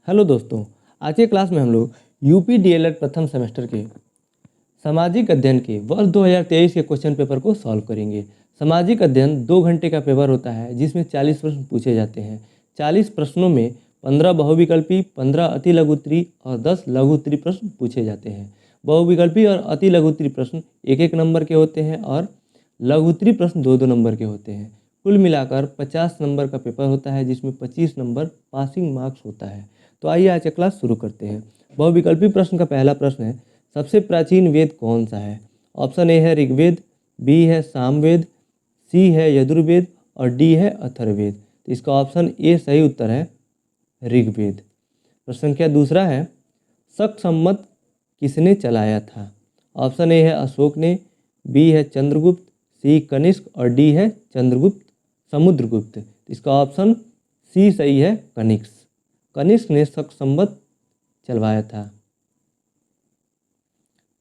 Hello दोस्तों, आज के क्लास में हम लोग यूपी डीएलएड प्रथम सेमेस्टर के सामाजिक अध्ययन के वर्ष 2023 के क्वेश्चन पेपर को सॉल्व करेंगे। सामाजिक अध्ययन 2 घंटे का पेपर होता है जिसमें 40 प्रश्न पूछे जाते हैं। 40 प्रश्नों में 15 बहुविकल्पी, 15 अति लघु उत्तरी और 10 लघु उत्तरी प्रश्न पूछे जाते हैं। बहुविकल्पी और अति लघु उत्तरी प्रश्न 1-1 नंबर के होते हैं और लघु उत्तरी प्रश्न 2-2 नंबर के होते हैं। कुल मिलाकर 50 नंबर का पेपर होता है जिसमें 25 नंबर पासिंग मार्क्स होता है। तो आइए आज का क्लास शुरू करते हैं। बहुविकल्पी प्रश्न का पहला प्रश्न है, सबसे प्राचीन वेद कौन सा है? ऑप्शन ए है ऋग्वेद, बी है सामवेद, सी है यजुर्वेद और डी है अथर्ववेद। तो इसका ऑप्शन ए सही उत्तर है ऋग्वेद। प्रश्न संख्या दूसरा है, शक संवत किसने चलाया था? ऑप्शन ए है अशोक ने, बी है चंद्रगुप्त, सी कनिष्क और डी है समुद्रगुप्त। इसका ऑप्शन सी सही है कनिष्क। कनिष्क ने शक संवत चलवाया था।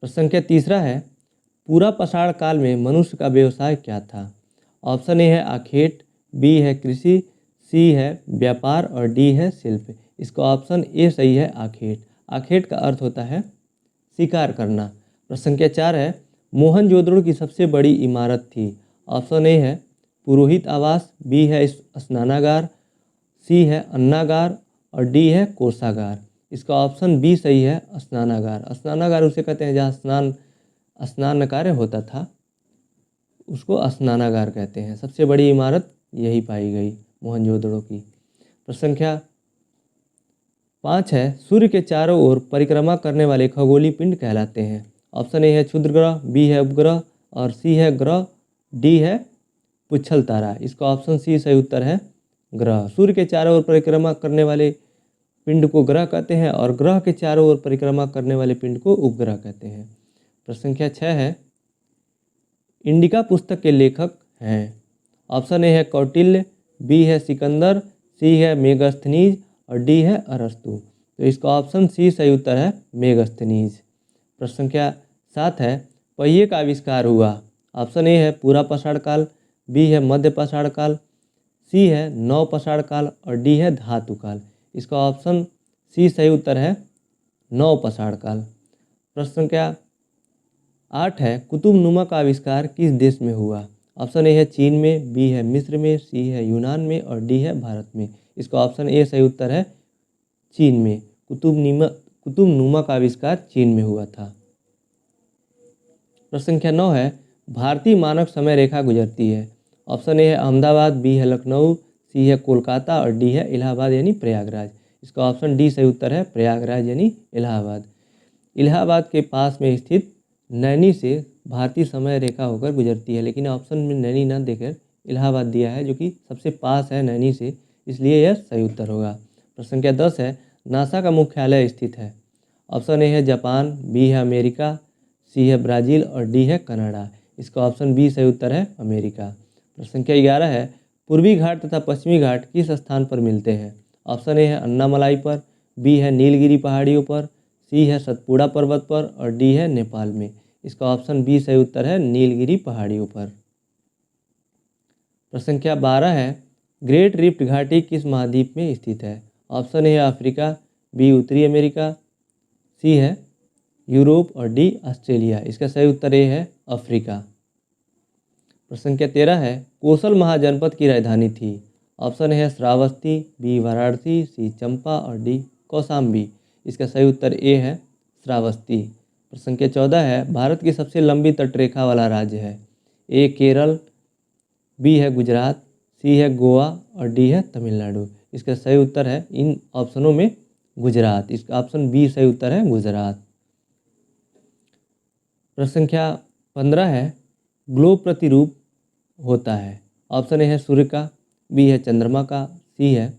प्रश्न संख्या तीसरा है, पूरा पाषाण काल में मनुष्य का व्यवसाय क्या था? ऑप्शन ए है आखेट, बी है कृषि, सी है व्यापार और डी है शिल्प। इसका ऑप्शन ए सही है आखेट। आखेट का अर्थ होता है शिकार करना। प्रश्न संख्या 4 है, मोहनजोदड़ो की सबसे बड़ी इमारत थी? ऑप्शन ए है पुरोहित आवास, बी है स्नानागार, सी है अन्नागार और डी है कोषागार। इसका ऑप्शन बी सही है स्नानागार। स्नानागार उसे कहते हैं जहाँ स्नान कार्य होता था, उसको स्नानागार कहते हैं। सबसे बड़ी इमारत यही पाई गई मोहनजोदड़ो की। प्रश्न संख्या 5 है, सूर्य के चारों ओर परिक्रमा करने वाले खगोलीय पिंड कहलाते हैं? ऑप्शन ए है क्षुद्र ग्रह, बी है उपग्रह और सी है ग्रह, डी है पुच्छल तारा। इसका ऑप्शन सी सही उत्तर है ग्रह। सूर्य के चारों ओर परिक्रमा करने वाले पिंड को ग्रह कहते हैं और ग्रह के चारों ओर परिक्रमा करने वाले पिंड को उपग्रह कहते हैं। प्रश्न संख्या 6 है, इंडिका पुस्तक के लेखक हैं? ऑप्शन ए है कौटिल्य, बी है सिकंदर, सी है मेगास्थनीज और डी है अरस्तु। तो इसका ऑप्शन सी सही उत्तर है मेगास्थनीज। प्रश्न संख्या 7 है, पहिए का आविष्कार हुआ? ऑप्शन ए है पूरा पाषाण काल, बी है मध्य पाषाण काल, सी है नव पाषाण काल और डी है धातु काल। इसका ऑप्शन सी सही उत्तर है नव पाषाण काल। प्रश्न संख्या 8 है, कुतुबनुमा का आविष्कार किस देश में हुआ? ऑप्शन ए है चीन में, बी है मिस्र में, सी है यूनान में और डी है भारत में। इसका ऑप्शन ए सही उत्तर है चीन में। कुतुबनुमा का आविष्कार चीन में हुआ था। प्रश्न संख्या 9 है, भारतीय मानक समय रेखा गुजरती है? ऑप्शन ए है अहमदाबाद, बी है लखनऊ, सी है कोलकाता और डी है इलाहाबाद यानी प्रयागराज। इसका ऑप्शन डी सही उत्तर है प्रयागराज यानी इलाहाबाद। इलाहाबाद के पास में स्थित नैनी से भारतीय समय रेखा होकर गुजरती है, लेकिन ऑप्शन में नैनी न देकर इलाहाबाद दिया है जो कि सबसे पास है नैनी से, इसलिए यह सही उत्तर होगा। प्रश्न संख्या 10 है, नासा का मुख्यालय स्थित है? ऑप्शन ए है जापान, बी है अमेरिका, सी है ब्राज़ील और डी है कनाडा। इसका ऑप्शन बी सही उत्तर है अमेरिका। प्रश्न संख्या 11 है, पूर्वी घाट तथा पश्चिमी घाट किस स्थान पर मिलते हैं? ऑप्शन ए है अन्नामलाई पर, बी है नीलगिरी पहाड़ियों पर, सी है सतपुड़ा पर्वत पर और डी है नेपाल में। इसका ऑप्शन बी सही उत्तर है नीलगिरी पहाड़ियों पर। प्रश्न संख्या 12 है, ग्रेट रिफ्ट घाटी किस महाद्वीप में स्थित है? ऑप्शन ए है अफ्रीका, बी उत्तरी अमेरिका, सी है यूरोप और डी ऑस्ट्रेलिया। इसका सही उत्तर ए है अफ्रीका। प्रश्न संख्या 13 है, कोसल महाजनपद की राजधानी थी? ऑप्शन है श्रावस्ती, बी वाराणसी, सी चंपा और डी कौशाम्बी। इसका सही उत्तर ए है श्रावस्ती। प्रश्न संख्या 14 है, भारत की सबसे लंबी तटरेखा वाला राज्य है? ए केरल, बी है गुजरात, सी है गोवा और डी है तमिलनाडु। इसका सही उत्तर है इन ऑप्शनों में गुजरात। इसका ऑप्शन बी सही उत्तर है गुजरात। प्रश्न संख्या 15 है, ग्लोब प्रतिरूप होता है? ऑप्शन ए है सूर्य का, बी है चंद्रमा का, सी है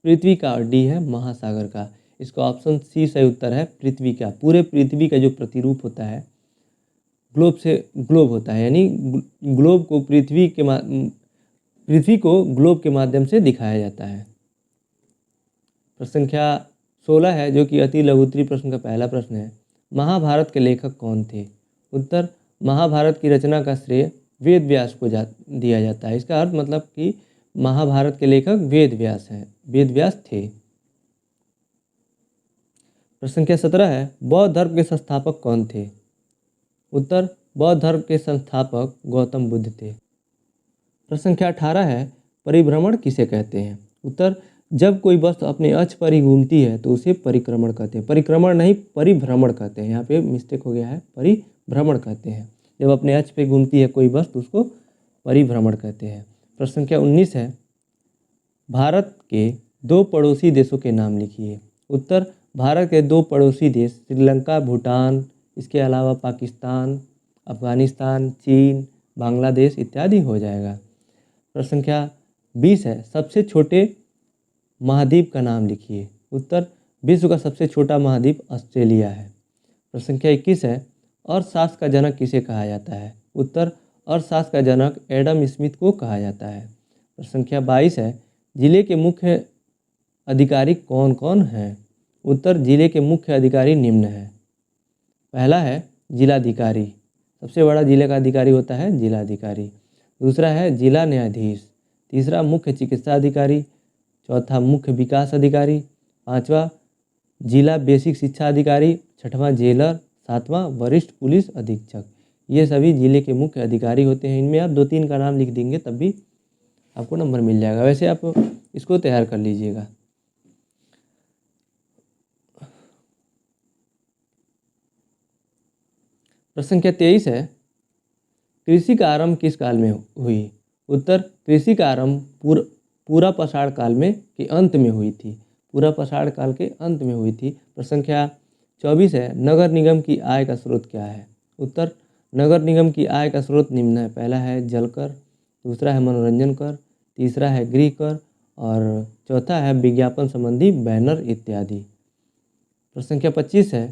पृथ्वी का और डी है महासागर का। इसका ऑप्शन सी सही उत्तर है पृथ्वी का। पूरे पृथ्वी का जो प्रतिरूप होता है ग्लोब से ग्लोब होता है, यानी ग्लोब को पृथ्वी को ग्लोब के माध्यम से दिखाया जाता है। प्रश्न संख्या 16 है, जो कि अति लघु उत्तरी प्रश्न का पहला प्रश्न है, महाभारत के लेखक कौन थे? उत्तर, महाभारत की रचना का श्रेय वेद व्यास को दिया जाता है। इसका अर्थ मतलब कि महाभारत के लेखक वेद व्यास हैं, वेद व्यास थे। प्रश्न संख्या 17 है, बौद्ध धर्म के संस्थापक कौन थे? उत्तर, बौद्ध धर्म के संस्थापक गौतम बुद्ध थे। प्रश्न संख्या 18 है, परिभ्रमण किसे कहते हैं? उत्तर, जब कोई वस्तु अपने अक्ष पर ही घूमती है तो उसे परिक्रमण कहते हैं। परिक्रमण नहीं, परिभ्रमण कहते हैं। यहाँ पे मिस्टेक हो गया है, परिभ्रमण कहते हैं। जब अपने अक्ष पे घूमती है कोई वस्तु उसको परिभ्रमण कहते हैं। प्रश्न संख्या 19 है, भारत के 2 पड़ोसी देशों के नाम लिखिए। उत्तर, भारत के 2 पड़ोसी देश श्रीलंका, भूटान, इसके अलावा पाकिस्तान, अफगानिस्तान, चीन, बांग्लादेश इत्यादि हो जाएगा। प्रश्न संख्या 20 है, सबसे छोटे महाद्वीप का नाम लिखिए। उत्तर, विश्व का सबसे छोटा महाद्वीप ऑस्ट्रेलिया है। प्रश्न संख्या 21 है, अर्थशास्त्र का जनक किसे कहा जाता है? उत्तर, अर्थशास्त्र का जनक एडम स्मिथ को कहा जाता है। प्रश्न संख्या 22 है, जिले के मुख्य अधिकारी कौन कौन हैं? उत्तर, जिले के मुख्य अधिकारी निम्न हैं। पहला है जिलाधिकारी, सबसे बड़ा जिले का अधिकारी होता है जिलाधिकारी। दूसरा है जिला न्यायाधीश। तीसरा मुख्य चिकित्सा अधिकारी। चौथा मुख्य विकास अधिकारी। पांचवा जिला बेसिक शिक्षा अधिकारी। छठवां जेलर। सातवां वरिष्ठ पुलिस अधीक्षक। ये सभी जिले के मुख्य अधिकारी होते हैं। इनमें आप 2-3 का नाम लिख देंगे तब भी आपको नंबर मिल जाएगा। वैसे आप इसको तैयार कर लीजिएगा। प्रश्न संख्या 23 है, कृषि का आरंभ किस काल में हुई? उत्तर, कृषि का आरंभ पूरा पाषाण काल में के अंत में हुई थी। पूरा पाषाण काल के अंत में हुई थी। प्रश्न संख्या 24 है, नगर निगम की आय का स्रोत क्या है? उत्तर, नगर निगम की आय का स्रोत निम्न है। पहला है जल कर, दूसरा है मनोरंजन कर, तीसरा है गृह कर और चौथा है विज्ञापन संबंधी बैनर इत्यादि। प्रश्न संख्या 25 है,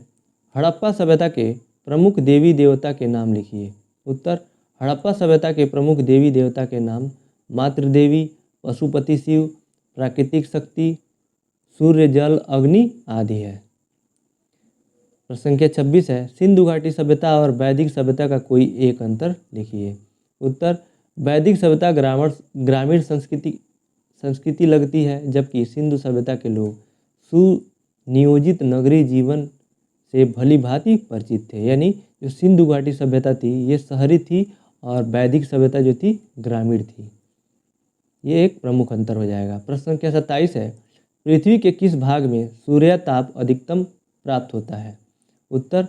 हड़प्पा सभ्यता के प्रमुख देवी देवता के नाम लिखिए। उत्तर, हड़प्पा सभ्यता के प्रमुख देवी देवता के नाम मातृदेवी, पशुपति शिव, प्राकृतिक शक्ति, सूर्य, जल, अग्नि आदि है। प्रश्न संख्या 26 है, सिंधु घाटी सभ्यता और वैदिक सभ्यता का कोई एक अंतर लिखिए। उत्तर, वैदिक सभ्यता ग्रामीण संस्कृति लगती है, जबकि सिंधु सभ्यता के लोग सुनियोजित नगरीय जीवन से भली भांति परिचित थे। यानी जो सिंधु घाटी सभ्यता थी ये शहरी थी और वैदिक सभ्यता जो थी ग्रामीण थी। ये एक प्रमुख अंतर हो जाएगा। प्रश्न संख्या 27 है, पृथ्वी के किस भाग में सूर्यताप अधिकतम प्राप्त होता है? उत्तर,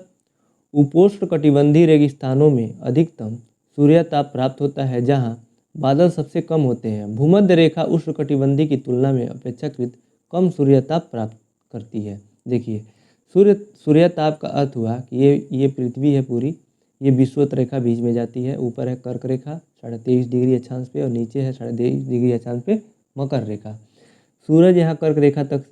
उपोष्णकटिबंधीय रेगिस्तानों में अधिकतम सूर्यताप प्राप्त होता है जहां बादल सबसे कम होते हैं। भूमध्य रेखा उष्णकटिबंधीय की तुलना में अपेक्षाकृत कम सूर्यताप प्राप्त करती है। देखिए, सूर्यताप का अर्थ हुआ कि ये पृथ्वी है पूरी, ये विषुवत रेखा बीच में जाती है। ऊपर है कर्क रेखा 23.5 डिग्री अक्षांश पे और नीचे है 23.5 डिग्री अक्षांश पे मकर रेखा। सूरज यहाँ कर्क रेखा तक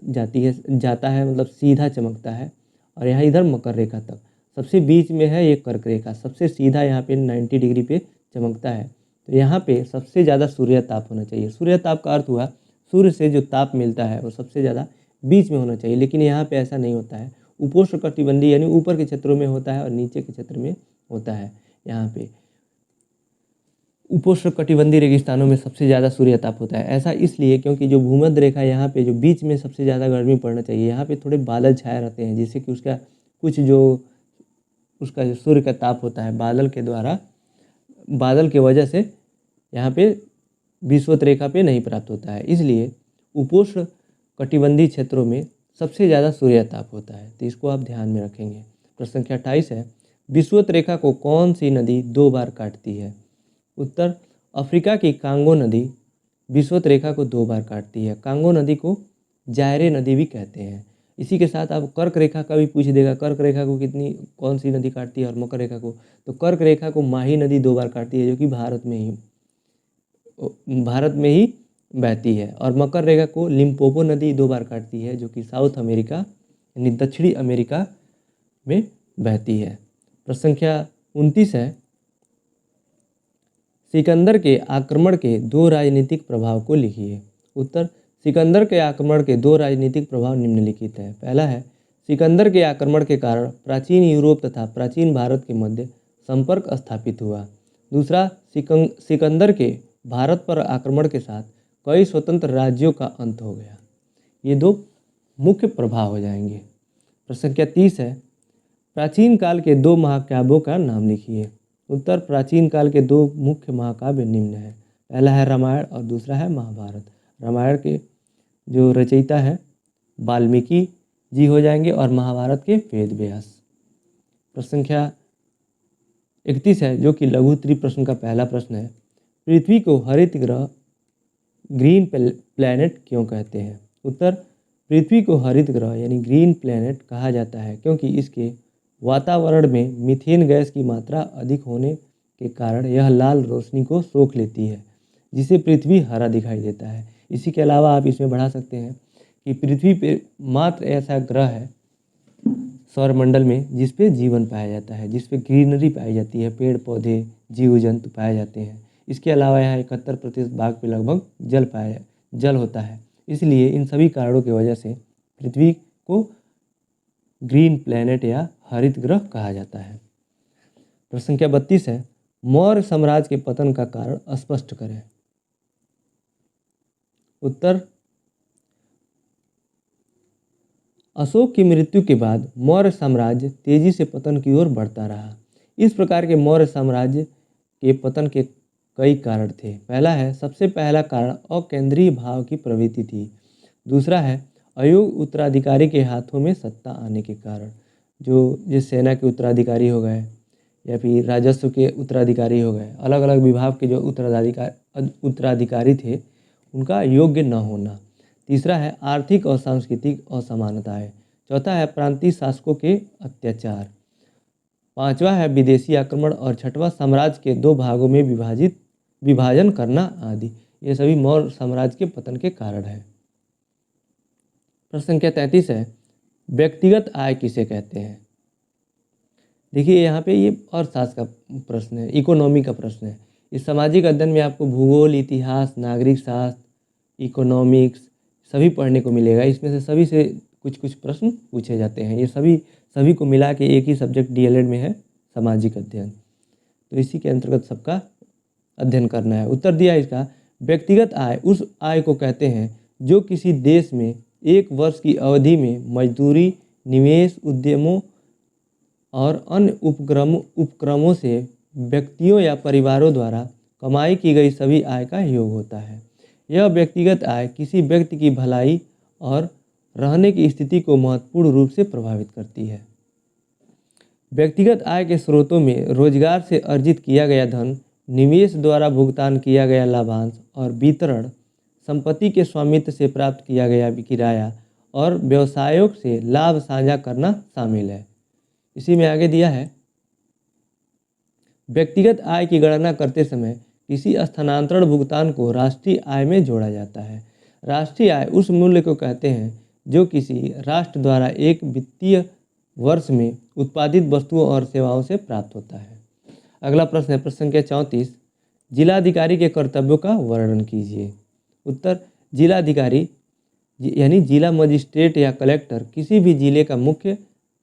जाता है मतलब सीधा चमकता है और यहाँ इधर मकर रेखा तक। सबसे बीच में है ये कर्क रेखा, सबसे सीधा यहाँ पे 90 डिग्री पे चमकता है। तो यहाँ पे सबसे ज़्यादा सूर्यताप होना चाहिए। सूर्यताप का अर्थ हुआ सूर्य से जो ताप मिलता है वो सबसे ज़्यादा बीच में होना चाहिए, लेकिन यहाँ पे ऐसा नहीं होता है। उपोष्णकटिबंधीय यानी ऊपर के क्षेत्रों में होता है और नीचे के क्षेत्र में होता है। यहाँ पे उपोष्णकटिबंधीय रेगिस्तानों में सबसे ज़्यादा सूर्यताप होता है। ऐसा इसलिए क्योंकि जो भूमध्य रेखा यहाँ पे जो बीच में सबसे ज़्यादा गर्मी पड़ना चाहिए, यहाँ पे थोड़े बादल छाए रहते हैं, जिससे कि उसका जो सूर्य का ताप होता है बादल के वजह से यहाँ पे विषुवत रेखा पे नहीं प्राप्त होता है। इसलिए उपोष्णकटिबंधीय क्षेत्रों में सबसे ज़्यादा सूर्यताप होता है, तो इसको आप ध्यान में रखेंगे। प्रश्न संख्या 28 है, विषुवत रेखा को कौन सी नदी 2 बार काटती है? उत्तर, अफ्रीका की कांगो नदी विषुवत रेखा को 2 बार काटती है। कांगो नदी को जायरे नदी भी कहते हैं। इसी के साथ आप कर्क रेखा का भी पूछ देगा, कर्क रेखा को कौन सी नदी काटती है और मकर रेखा को, तो कर्क रेखा को माही नदी 2 बार काटती है जो कि भारत में ही बहती है, और मकर रेखा को लिम्पोपो नदी 2 बार काटती है जो कि साउथ अमेरिका यानी दक्षिणी अमेरिका में बहती है। प्रश्न संख्या 29 है, सिकंदर के आक्रमण के 2 राजनीतिक प्रभाव को लिखिए। उत्तर, सिकंदर के आक्रमण के 2 राजनीतिक प्रभाव निम्नलिखित हैं। पहला है, सिकंदर के आक्रमण के कारण प्राचीन यूरोप तथा प्राचीन भारत के मध्य संपर्क स्थापित हुआ। दूसरा, सिकंदर के भारत पर आक्रमण के साथ कई स्वतंत्र राज्यों का अंत हो गया। ये 2 मुख्य प्रभाव हो जाएंगे। प्रश्न संख्या 30 है, प्राचीन काल के 2 महाकाव्यों का नाम लिखिए। उत्तर, प्राचीन काल के 2 मुख्य महाकाव्य निम्न है। पहला है रामायण और दूसरा है महाभारत। रामायण के जो रचयिता है वाल्मीकि जी हो जाएंगे और महाभारत के वेद व्यास। प्रश्न संख्या 31 है, जो कि लघु उत्तरीय प्रश्न का पहला प्रश्न है। पृथ्वी को हरित ग्रह ग्रीन प्लैनेट क्यों कहते हैं? उत्तर, पृथ्वी को हरित ग्रह यानी ग्रीन प्लैनेट कहा जाता है क्योंकि इसके वातावरण में मीथेन गैस की मात्रा अधिक होने के कारण यह लाल रोशनी को सोख लेती है, जिससे पृथ्वी हरा दिखाई देता है। इसी के अलावा आप इसमें बढ़ा सकते हैं कि पृथ्वी पे मात्र ऐसा ग्रह है सौरमंडल में जिस पे जीवन पाया जाता है, जिस पे ग्रीनरी पाई जाती है, पेड़ पौधे जीव जंतु पाए जाते हैं। इसके अलावा यहाँ 71% भाग पे लगभग जल होता है। इसलिए इन सभी कारणों की वजह से पृथ्वी को ग्रीन प्लैनेट या हरित ग्रह कहा जाता है। प्रश्न संख्या 32 है, मौर्य साम्राज्य के पतन का कारण स्पष्ट करें। उत्तर, अशोक की मृत्यु के बाद मौर्य साम्राज्य तेजी से पतन की ओर बढ़ता रहा। इस प्रकार के मौर्य साम्राज्य के पतन के कई कारण थे। पहला है, सबसे पहला कारण अकेंद्रीय भाव की प्रवृत्ति थी। दूसरा है अयोग्य उत्तराधिकारी के हाथों में सत्ता आने के कारण, जो जिस सेना के उत्तराधिकारी हो गए या फिर राजस्व के उत्तराधिकारी हो गए, अलग अलग विभाग के जो उत्तराधिकारी थे उनका योग्य न होना। तीसरा है आर्थिक और सांस्कृतिक असमानताएं। चौथा है प्रांतीय शासकों के अत्याचार। पांचवा है विदेशी आक्रमण और छठवां साम्राज्य के 2 भागों में विभाजन करना आदि। ये सभी मौर्य साम्राज्य के पतन के कारण है। प्रश्न संख्या 33 है, व्यक्तिगत आय किसे कहते हैं? देखिए यहाँ पे ये अर्थशास्त्र का प्रश्न है, इकोनॉमी का प्रश्न है। इस सामाजिक अध्ययन में आपको भूगोल, इतिहास, नागरिक शास्त्र, इकोनॉमिक्स सभी पढ़ने को मिलेगा। इसमें से सभी से कुछ कुछ प्रश्न पूछे जाते हैं। ये सभी को मिला के एक ही सब्जेक्ट डीएलएड में है, सामाजिक अध्ययन। तो इसी के अंतर्गत सबका अध्ययन करना है। उत्तर दिया इसका, व्यक्तिगत आय उस आय को कहते हैं जो किसी देश में 1 वर्ष की अवधि में मजदूरी, निवेश, उद्यमों और अन्य उपक्रमों से व्यक्तियों या परिवारों द्वारा कमाई की गई सभी आय का योग होता है। यह व्यक्तिगत आय किसी व्यक्ति की भलाई और रहने की स्थिति को महत्वपूर्ण रूप से प्रभावित करती है। व्यक्तिगत आय के स्रोतों में रोजगार से अर्जित किया गया धन, निवेश द्वारा भुगतान किया गया लाभांश और वितरण, संपत्ति के स्वामित्व से प्राप्त किया गया किराया और व्यवसायों से लाभ साझा करना शामिल है। इसी में आगे दिया है, व्यक्तिगत आय की गणना करते समय किसी स्थानांतरण भुगतान को राष्ट्रीय आय में जोड़ा जाता है। राष्ट्रीय आय उस मूल्य को कहते हैं जो किसी राष्ट्र द्वारा एक वित्तीय वर्ष में उत्पादित वस्तुओं और सेवाओं से प्राप्त होता है। अगला प्रश्न है प्रश्न संख्या 34, जिलाधिकारी के कर्तव्यों का वर्णन कीजिए। उत्तर, जिलाधिकारी यानी जिला मजिस्ट्रेट या कलेक्टर किसी भी जिले का मुख्य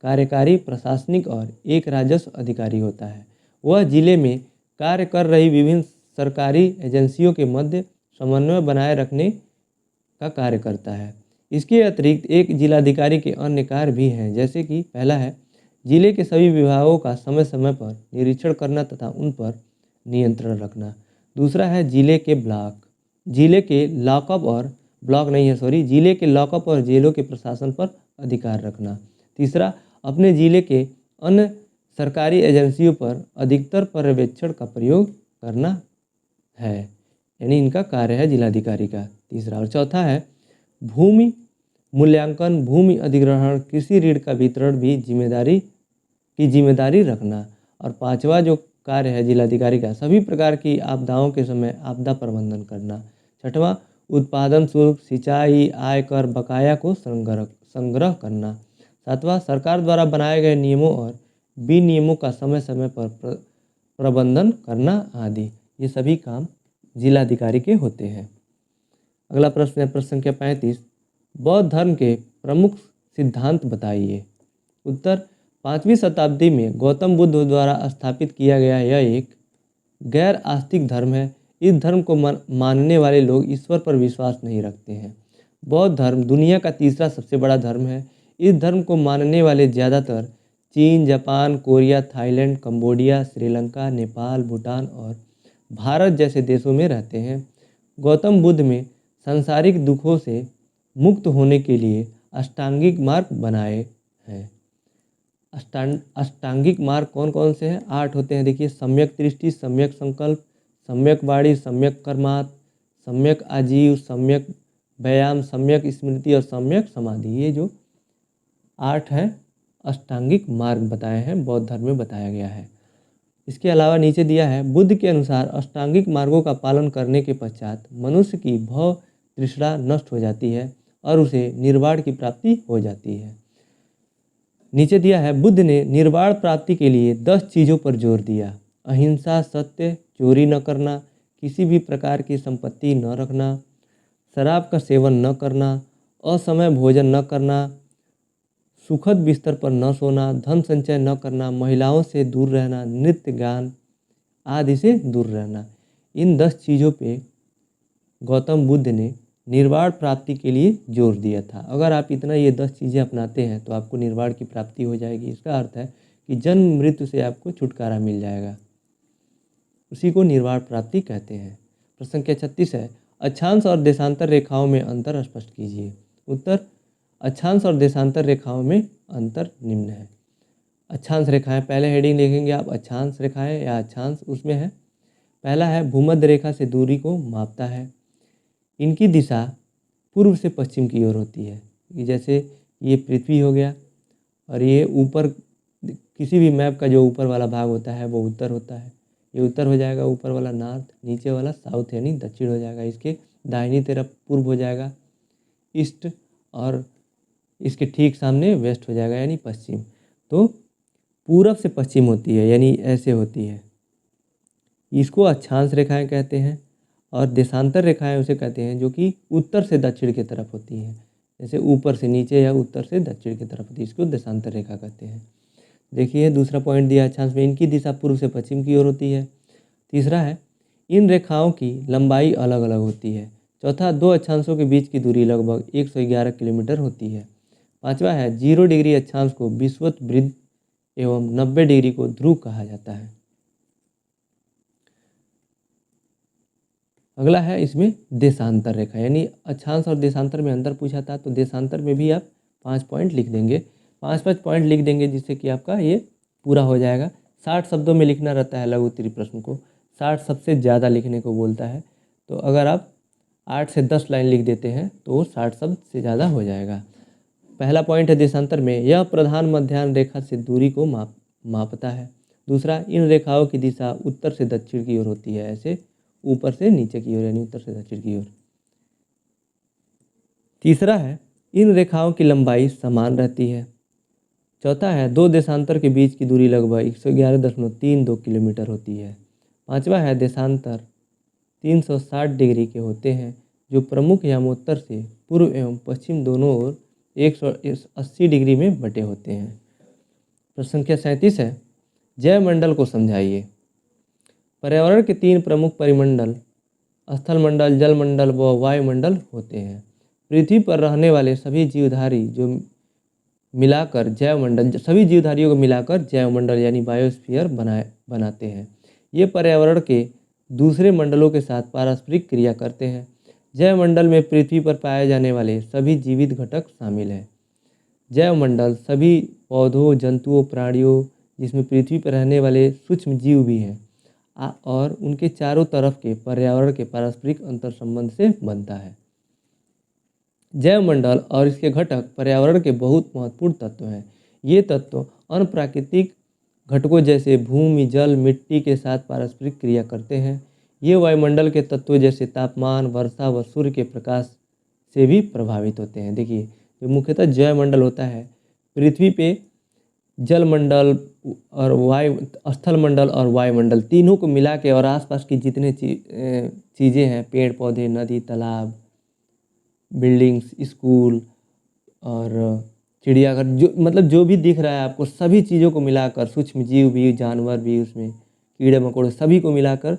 कार्यकारी, प्रशासनिक और एक राजस्व अधिकारी होता है। वह जिले में कार्य कर रही विभिन्न सरकारी एजेंसियों के मध्य समन्वय बनाए रखने का कार्य करता है। इसके अतिरिक्त एक जिलाधिकारी के अन्य कार्य भी हैं, जैसे कि पहला है जिले के सभी विभागों का समय समय पर निरीक्षण करना तथा उन पर नियंत्रण रखना। दूसरा है जिले के लॉकअप और जेलों के प्रशासन पर अधिकार रखना। तीसरा, अपने जिले के अन्य सरकारी एजेंसियों पर अधिकतर पर्यवेक्षण का प्रयोग करना है, यानी इनका कार्य है जिलाधिकारी का तीसरा। और चौथा है भूमि मूल्यांकन, भूमि अधिग्रहण, कृषि ऋण का वितरण भी जिम्मेदारी रखना। और पांचवा जो कार्य है जिलाधिकारी का, सभी प्रकार की आपदाओं के समय आपदा प्रबंधन करना। छठवां, उत्पादन शुल्क, सिंचाई, आयकर, बकाया को संग्रह करना। सातवां, सरकार द्वारा बनाए गए नियमों और विनियमों का समय समय पर प्रबंधन करना आदि। ये सभी काम जिलाधिकारी के होते हैं। अगला प्रश्न है प्रश्न संख्या 35, बौद्ध धर्म के प्रमुख सिद्धांत बताइए। उत्तर, 5वीं शताब्दी में गौतम बुद्ध द्वारा स्थापित किया गया यह एक गैर आस्तिक धर्म है। इस धर्म को मानने वाले लोग ईश्वर पर विश्वास नहीं रखते हैं। बौद्ध धर्म दुनिया का तीसरा सबसे बड़ा धर्म है। इस धर्म को मानने वाले ज़्यादातर चीन, Japan, Korea, Thailand, Cambodia, Sri Lanka, Nepal, Bhutan और भारत जैसे देशों में रहते हैं। गौतम बुद्ध में सांसारिक दुखों से मुक्त होने के लिए अष्टांगिक मार्ग बनाए हैं। अष्टांगिक मार्ग कौन कौन से हैं? 8 होते हैं। देखिए, सम्यक दृष्टि, सम्यक संकल्प, सम्यक वाणी, सम्यक कर्मात, सम्यक आजीव, सम्यक व्यायाम, सम्यक स्मृति और सम्यक समाधि। ये जो 8 हैं अष्टांगिक मार्ग बताए हैं, बौद्ध धर्म में बताया गया है। इसके अलावा नीचे दिया है, बुद्ध के अनुसार अष्टांगिक मार्गों का पालन करने के पश्चात मनुष्य की भव तृष्णा नष्ट हो जाती है और उसे निर्वाण की प्राप्ति हो जाती है। नीचे दिया है, बुद्ध ने निर्वाण प्राप्ति के लिए 10 चीज़ों पर जोर दिया। अहिंसा, सत्य, चोरी न करना, किसी भी प्रकार की संपत्ति न रखना, शराब का सेवन न करना, असमय भोजन न करना, सुखद बिस्तर पर न सोना, धन संचय न करना, महिलाओं से दूर रहना, नृत्य गान आदि से दूर रहना। इन 10 चीज़ों पे गौतम बुद्ध ने निर्वाण प्राप्ति के लिए जोर दिया था। अगर आप इतना ये 10 चीज़ें अपनाते हैं तो आपको निर्वाण की प्राप्ति हो जाएगी। इसका अर्थ है कि जन्म मृत्यु से आपको छुटकारा मिल जाएगा। उसी को निर्वाण प्राप्ति कहते हैं। प्रश्न संख्या 36 है, अक्षांश और देशांतर रेखाओं में अंतर स्पष्ट कीजिए। उत्तर, अक्षांश और देशांतर रेखाओं में अंतर निम्न है। अक्षांश रेखाएं, पहले हेडिंग लिखेंगे आप, अक्षांश रेखाएं या अक्षांश। उसमें है, पहला है भूमध्य रेखा से दूरी को मापता है। इनकी दिशा पूर्व से पश्चिम की ओर होती है। जैसे ये पृथ्वी हो गया और ये ऊपर, किसी भी मैप का जो ऊपर वाला भाग होता है वो उत्तर होता है। ये उत्तर हो जाएगा, ऊपर वाला नॉर्थ, नीचे वाला साउथ यानी दक्षिण हो जाएगा। इसके दाहिनी तरफ पूर्व हो जाएगा ईस्ट और इसके ठीक सामने वेस्ट हो जाएगा यानी पश्चिम। तो पूरब से पश्चिम होती है यानी ऐसे होती है। इसको अक्षांश रेखाएं कहते हैं। और देशांतर रेखाएं उसे कहते हैं जो कि उत्तर से दक्षिण की तरफ होती हैं। जैसे ऊपर से नीचे या उत्तर से दक्षिण की तरफ होती है, इसको देशांतर रेखा कहते हैं। देखिए, दूसरा पॉइंट दिया अक्षांश में, इनकी दिशा पूर्व से पश्चिम की ओर होती है। तीसरा है, इन रेखाओं की लंबाई अलग अलग होती है। चौथा, 2 अक्षांशों के बीच की दूरी लगभग 111 किलोमीटर होती है। पाँचवा है, 0 डिग्री अक्षांश को विषुवत वृत्त एवं 90 डिग्री को ध्रुव कहा जाता है। अगला है इसमें देशांतर रेखा, यानी अक्षांश और देशांतर में अंतर पूछा था तो देशांतर में भी आप 5 पॉइंट लिख देंगे। 5 पॉइंट लिख देंगे जिससे कि आपका ये पूरा हो जाएगा। 60 शब्दों में लिखना रहता है लघु उत्तरीय प्रश्न को, 60 सबसे ज़्यादा लिखने को बोलता है। तो अगर आप 8 से 10 लाइन लिख देते हैं तो 60 शब्द से ज़्यादा हो जाएगा। पहला पॉइंट है देशांतर में, यह प्रधान मध्याह्न रेखा से दूरी को मापता है। दूसरा, इन रेखाओं की दिशा उत्तर से दक्षिण की ओर होती है, ऐसे ऊपर से नीचे की ओर यानी उत्तर से दक्षिण की ओर। तीसरा है, इन रेखाओं की लंबाई समान रहती है। चौथा है, 2 देशांतर के बीच की दूरी लगभग 111.32 किलोमीटर होती है। पांचवा है, देशांतर 360 डिग्री के होते हैं जो प्रमुख यमोत्तर से पूर्व एवं पश्चिम दोनों ओर 180 डिग्री में बटे होते हैं। प्रश्न संख्या 37 है, जैवमंडल को समझाइए। पर्यावरण के 3 प्रमुख परिमंडल स्थलमंडल, जलमंडल व वायुमंडल होते हैं। पृथ्वी पर रहने वाले सभी जीवधारी जो मिलाकर जैवमंडल, सभी जीवधारियों को मिलाकर जैवमंडल यानी बायोस्फीयर बनाते हैं। ये पर्यावरण के दूसरे मंडलों के साथ पारस्परिक क्रिया करते हैं। जैवमंडल में पृथ्वी पर पाए जाने वाले सभी जीवित घटक शामिल हैं। जैवमंडल सभी पौधों, जंतुओं, प्राणियों, जिसमें पृथ्वी पर रहने वाले सूक्ष्म जीव भी हैं, और उनके चारों तरफ के पर्यावरण के पारस्परिक अंतर संबंध से बनता है। जैवमंडल और इसके घटक पर्यावरण के बहुत महत्वपूर्ण तत्व हैं। ये तत्व अन्य प्राकृतिक घटकों जैसे भूमि, जल, मिट्टी के साथ पारस्परिक क्रिया करते हैं। ये वायुमंडल के तत्वों जैसे तापमान, वर्षा व सूर्य के प्रकाश से भी प्रभावित होते हैं। देखिए, जो मुख्यतः जैवमंडल होता है, पृथ्वी पे जलमंडल और स्थलमंडल और वायुमंडल तीनों को मिला के और आसपास की जितने चीज़ें हैं, पेड़ पौधे, नदी, तालाब, बिल्डिंग्स, स्कूल और चिड़ियाघर, जो मतलब जो भी दिख रहा है आपको, सभी चीज़ों को मिलाकर, सूक्ष्म जीव भी, जानवर भी, उसमें कीड़े मकोड़े, सभी को मिलाकर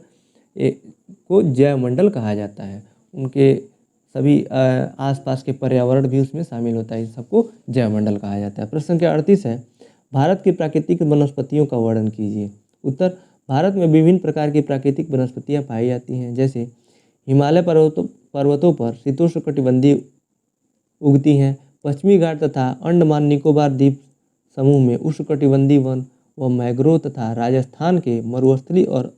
को जैवमंडल कहा जाता है। उनके सभी आसपास के पर्यावरण भी उसमें शामिल होता है। इस सबको जैवमंडल कहा जाता है। प्रश्न संख्या 38 है, भारत की प्राकृतिक वनस्पतियों का वर्णन कीजिए। उत्तर, भारत में विभिन्न प्रकार की प्राकृतिक वनस्पतियाँ पाई जाती हैं, जैसे हिमालय पर्वतों पर शीतोष्णकटिबंधीय उगती हैं। पश्चिमी घाट तथा अंडमान निकोबार द्वीप समूह में उष्णकटिबंधीय वन व मैंग्रोव तथा राजस्थान के मरुस्थलीय और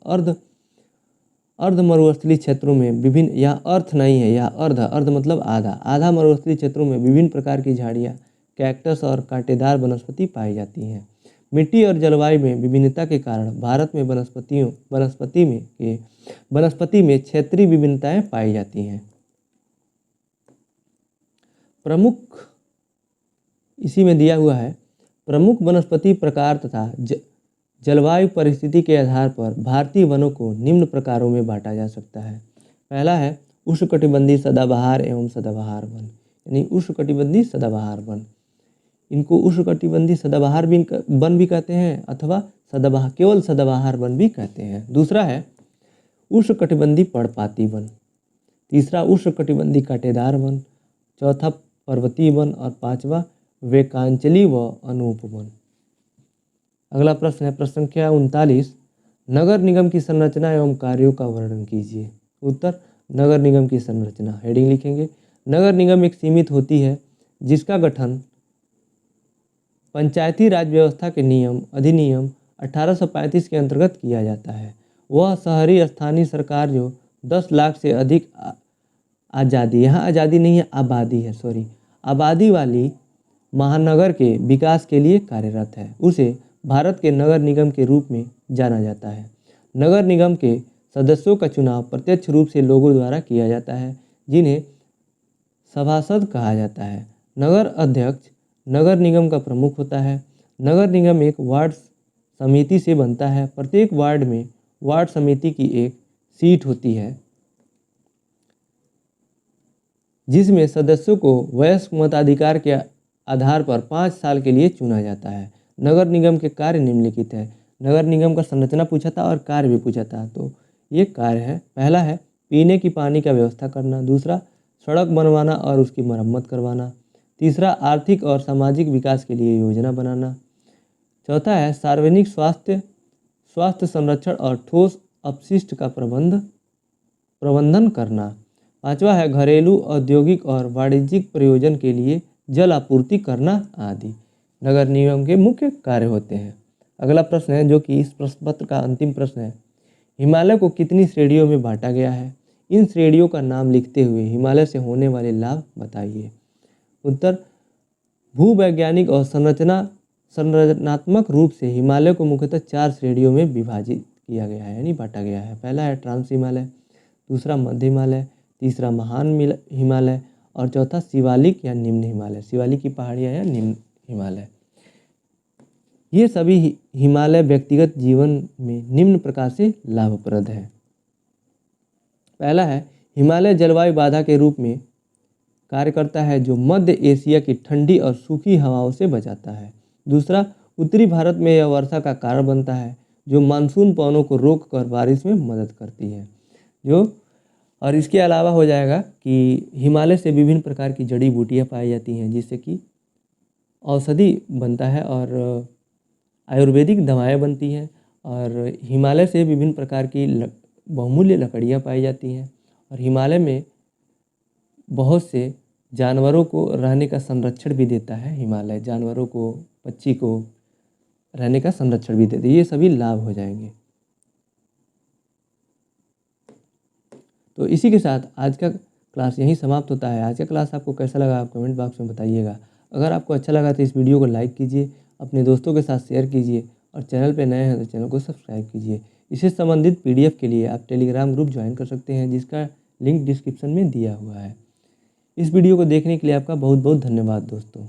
अर्ध मरुस्थलीय क्षेत्रों में विभिन्न, यह अर्थ नहीं है, यह अर्ध मतलब आधा मरुस्थलीय क्षेत्रों में विभिन्न प्रकार की झाड़ियाँ, कैक्टस और कांटेदार वनस्पति पाई जाती हैं। मिट्टी और जलवायु में विभिन्नता के कारण भारत में वनस्पति में क्षेत्रीय विभिन्नताएं पाई जाती हैं। प्रमुख इसी में दिया हुआ है, प्रमुख वनस्पति प्रकार तथा जलवायु परिस्थिति के आधार पर भारतीय वनों को निम्न प्रकारों में बांटा जा सकता है। पहला है उष्णकटिबंधीय सदाबहार एवं सदाबहार वन, यानी उष्णकटिबंधीय सदाबहार वन। इनको उष्णकटिबंधीय सदाबहार वन भी कहते हैं अथवा केवल सदाबहार वन भी कहते हैं। दूसरा है उष्णकटिबंधीय पर्णपाती वन। तीसरा उष्णकटिबंधीय कांटेदार वन। चौथा पर्वतीय वन और पांचवा वेकांचली व अनूप वन। अगला प्रश्न है प्रश्न संख्या 39, नगर निगम की संरचना एवं कार्यों का वर्णन कीजिए। उत्तर, नगर निगम की संरचना, हेडिंग लिखेंगे, नगर निगम एक सीमित होती है जिसका गठन पंचायती राज व्यवस्था के नियम अधिनियम 1835 के अंतर्गत किया जाता है। वह शहरी स्थानीय सरकार जो 10 लाख से अधिक आज़ादी, यहाँ आज़ादी नहीं है आबादी है, आबादी वाली महानगर के विकास के लिए कार्यरत है, उसे भारत के नगर निगम के रूप में जाना जाता है। नगर निगम के सदस्यों का चुनाव प्रत्यक्ष रूप से लोगों द्वारा किया जाता है, जिन्हें सभासद कहा जाता है। नगर अध्यक्ष नगर निगम का प्रमुख होता है। नगर निगम एक वार्ड समिति से बनता है। प्रत्येक वार्ड में वार्ड समिति की एक सीट होती है, जिसमें सदस्यों को वयस्क मताधिकार के आधार पर 5 साल के लिए चुना जाता है। नगर निगम के कार्य निम्नलिखित है। नगर निगम का संरचना पूछा था और कार्य भी पूछा था, तो ये कार्य है। पहला है पीने की पानी का व्यवस्था करना। दूसरा सड़क बनवाना और उसकी मरम्मत करवाना। तीसरा आर्थिक और सामाजिक विकास के लिए योजना बनाना। चौथा है सार्वजनिक स्वास्थ्य संरक्षण और ठोस अपशिष्ट का प्रबंधन करना। पांचवा है घरेलू, औद्योगिक और वाणिज्यिक प्रयोजन के लिए जल आपूर्ति करना आदि नगर निगम के मुख्य कार्य होते हैं। अगला प्रश्न है जो कि इस प्रश्न पत्र का अंतिम प्रश्न है, हिमालय को कितनी श्रेणियों में बांटा गया है? इन श्रेणियों का नाम लिखते हुए हिमालय से होने वाले लाभ बताइए। उत्तर, भूवैज्ञानिक और संरचनात्मक रूप से हिमालय को मुख्यतः 4 श्रेणियों में विभाजित किया गया है, यानी बांटा गया है। पहला है ट्रांस हिमालय, दूसरा मध्य हिमालय, तीसरा महान हिमालय और चौथा शिवालिक या निम्न हिमालय, शिवालिक की पहाड़ियाँ या निम्न हिमालय। ये सभी हिमालय व्यक्तिगत जीवन में निम्न प्रकार से लाभप्रद है। पहला है हिमालय जलवायु बाधा के रूप में कार्य करता है, जो मध्य एशिया की ठंडी और सूखी हवाओं से बचाता है। दूसरा, उत्तरी भारत में यह वर्षा का कारण बनता है, जो मानसून पवनों को रोककर बारिश में मदद करती है। और इसके अलावा हो जाएगा कि हिमालय से विभिन्न प्रकार की जड़ी बूटियाँ पाई जाती हैं, जिससे कि औषधि बनता है और आयुर्वेदिक दवाएं बनती हैं। और हिमालय से विभिन्न प्रकार की बहुमूल्य लकड़ियाँ पाई जाती हैं। और हिमालय में बहुत से जानवरों को रहने का संरक्षण भी देता है। हिमालय जानवरों को, पक्षी को रहने का संरक्षण भी देते हैं। ये सभी लाभ हो जाएंगे। तो इसी के साथ आज का क्लास यहीं समाप्त होता है। आज का क्लास आपको कैसा लगा आप कमेंट बॉक्स में बताइएगा। अगर आपको अच्छा लगा तो इस वीडियो को लाइक कीजिए, अपने दोस्तों के साथ शेयर कीजिए और चैनल पे नए हैं तो चैनल को सब्सक्राइब कीजिए। इससे संबंधित PDF के लिए आप टेलीग्राम ग्रुप ज्वाइन कर सकते हैं, जिसका लिंक डिस्क्रिप्शन में दिया हुआ है। इस वीडियो को देखने के लिए आपका बहुत बहुत धन्यवाद दोस्तों।